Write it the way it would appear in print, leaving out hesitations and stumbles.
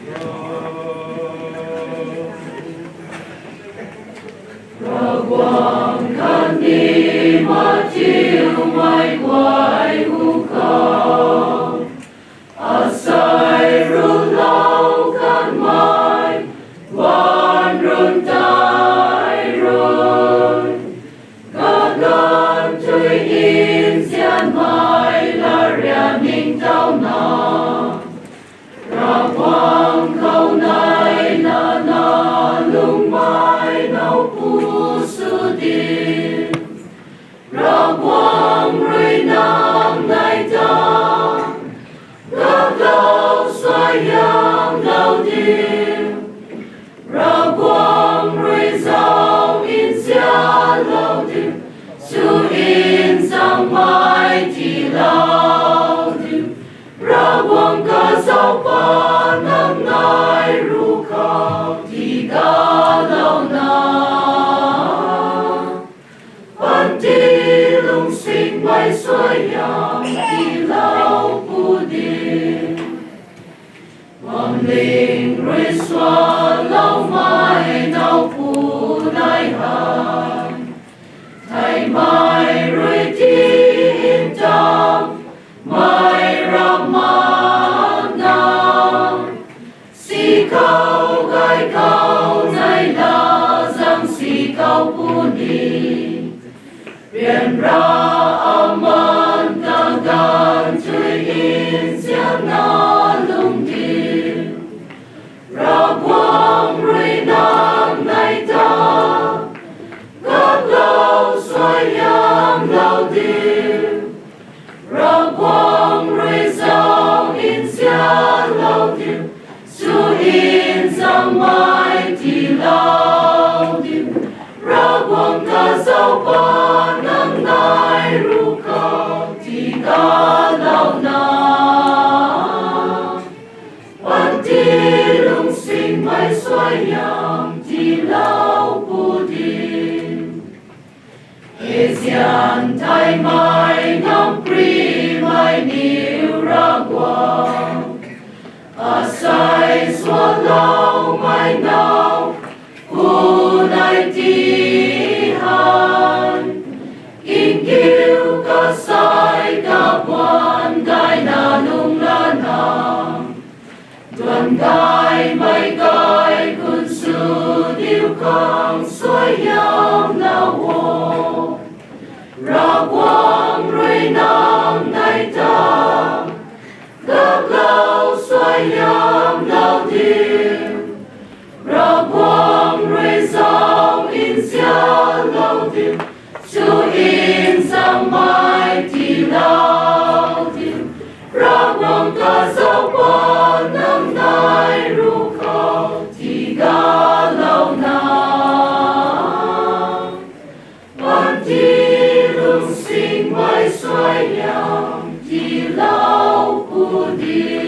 Ra quang khăn đi mà chiều ngoài quay u khao a sai run lâu khăn mai quan run tai run các đơn chui in xian mai là ria ninh tao na ra quang khâu này na lung mai nâu pu su đi ra quang rơi nam này ta các lâu xoay yang lâu đi ra quang rơi dao in xa lâu đi su in sang mai thì lâu đi ra quang ca sao pa nam nai ru khao thì ca lâu na pan ti lung sinh mai xoay yang thì lâu pu đi quang linh rơi xoa lâu mai nâu pu nai han thay mai rơi tin tam mai ramana si cao gai cao này là rằng si cao pu đi biển ra aman ta gan chui in xiang na lung đi ra quang rơi nam này ta các lâu xoay yang lâu đi ra quang rơi dao in xiang lâu đi su in sang mai thì lâu đi ra quang ca sao pa nam nai ru khao thì ca lâu na pan ti lung sinh mai xoay yang thì lâu pu đi he xian thay mai nam pri mai niu ra quang a sai xua lâu mai nào pu nai ti han in kiu ca sai ca quan gai na lung la na tuần gai mai gai kun su điêu khang xoay yang na wo ra quang rơi nam này ta các lâu xoay yang lâu thêm ra quang rơi dao in xa lâu thêm su in sang mai thì lâu thêm ra quang ca sao pa nam nai ru khao thì ga lâu na pan ti lung sinh mai xoay yang thì lâu pu đi